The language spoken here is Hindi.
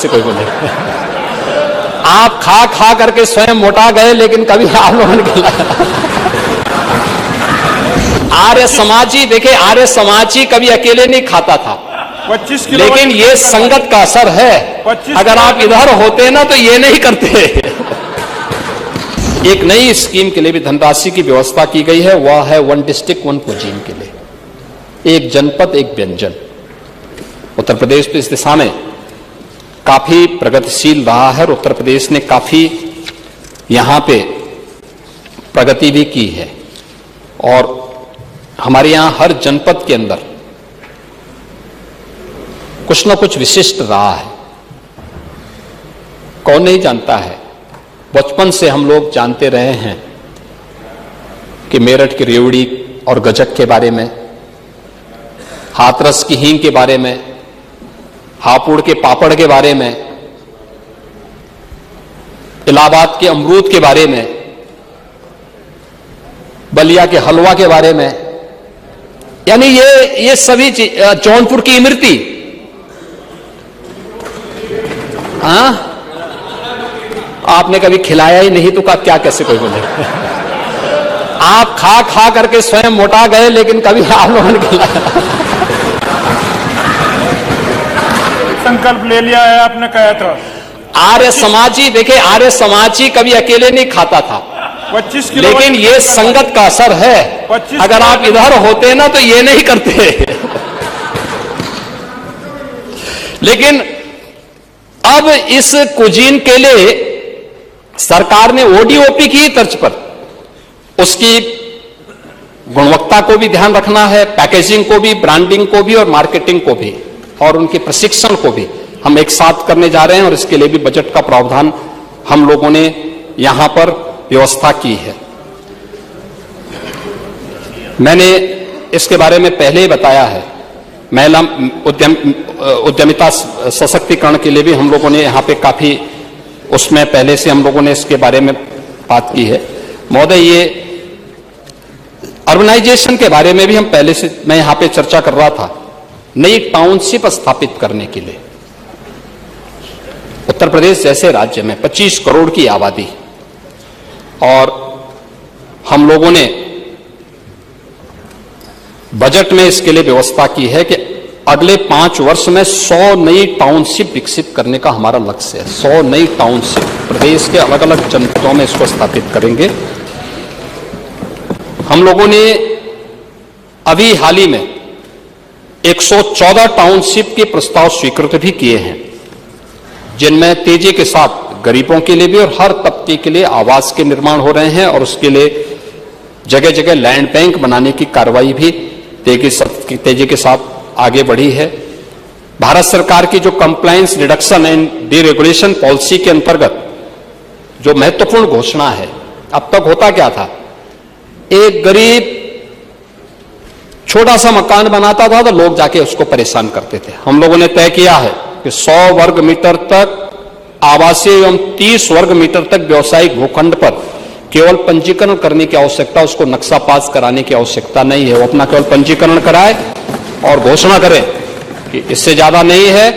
कैसे कोई बोले? आप खा खा करके स्वयं मोटा गए, लेकिन कभी आप लोगों ने खिलाया? आर्य समाजी, देखिए आर्य समाजी कभी अकेले नहीं खाता था, 25 किलो, लेकिन ये संगत का असर है। अगर आप इधर होते ना तो ये नहीं करते। एक नई स्कीम के लिए भी धनराशि की व्यवस्था की गई है, वह है वन डिस्ट्रिक्ट वन कुजीन के लिए, एक जनपद एक व्यंजन। उत्तर प्रदेश तो इस दिशा में काफी प्रगतिशील रहा है और उत्तर प्रदेश ने काफी यहां पे प्रगति भी की है। और हमारे यहां हर जनपद के अंदर कुछ न कुछ विशिष्ट रहा है। कौन नहीं जानता है, बचपन से हम लोग जानते रहे हैं कि मेरठ की रेवड़ी और गजक के बारे में, हाथरस की हींग के बारे में, हापुड़ के पापड़ के बारे में, इलाहाबाद के अमरूद के बारे में, बलिया के हलवा के बारे में, यानी ये सभी चीज, जौनपुर की इमरती, हाँ आपने कभी खिलाया ही नहीं तो क्या कैसे कोई बोले? आप खा खा करके स्वयं मोटा गए, लेकिन कभी आप लोगों ने खिलाया? संकल्प ले लिया है आपने, कहा था आर्य समाजी, देखिए आर्य समाजी कभी अकेले नहीं खाता था, 25 किलो, लेकिन ये संगत का असर है। अगर आप इधर होते ना तो ये नहीं करते। लेकिन अब इस कुजीन के लिए सरकार ने ओडीओपी की तर्ज पर उसकी गुणवत्ता को भी ध्यान रखना है, पैकेजिंग को भी, ब्रांडिंग को भी और मार्केटिंग को भी, और उनके प्रशिक्षण को भी हम एक साथ करने जा रहे हैं। और इसके लिए भी बजट का प्रावधान हम लोगों ने यहां पर व्यवस्था की है। मैंने इसके बारे में पहले ही बताया है, महिला उद्यमिता सशक्तिकरण के लिए भी हम लोगों ने यहां पे काफी, उसमें पहले से हम लोगों ने इसके बारे में बात की है। महोदय, ये अर्बनाइजेशन के बारे में भी हम पहले से, मैं यहां पे चर्चा कर रहा था, नई टाउनशिप स्थापित करने के लिए। उत्तर प्रदेश जैसे राज्य में 25 करोड़ की आबादी, और हम लोगों ने बजट में इसके लिए व्यवस्था की है कि अगले 5 वर्ष में 100 नई टाउनशिप विकसित करने का हमारा लक्ष्य है। 100 नई टाउनशिप प्रदेश के अलग अलग जनपदों में इसको स्थापित करेंगे। हम लोगों ने अभी हाल ही में 114 टाउनशिप के प्रस्ताव स्वीकृत भी किए हैं, जिनमें तेजी के साथ गरीबों के लिए भी और हर तबके के लिए आवास के निर्माण हो रहे हैं, और उसके लिए जगह जगह लैंड बैंक बनाने की कार्रवाई भी तेजी के साथ आगे बढ़ी है। भारत सरकार की जो compliance reduction and deregulation policy के अंतर्गत जो महत्वपूर्ण घोषणा है, अब तक होता क्या था, एक गरीब छोटा सा मकान बनाता था तो लोग जाके उसको परेशान करते थे। हम लोगों ने तय किया है कि 100 वर्ग मीटर तक आवासीय एवं 30 वर्ग मीटर तक व्यवसायिक भूखंड पर केवल पंजीकरण करने की आवश्यकता, उसको नक्शा पास कराने की आवश्यकता नहीं है। वो अपना केवल पंजीकरण कराए और घोषणा करें कि इससे ज्यादा नहीं है,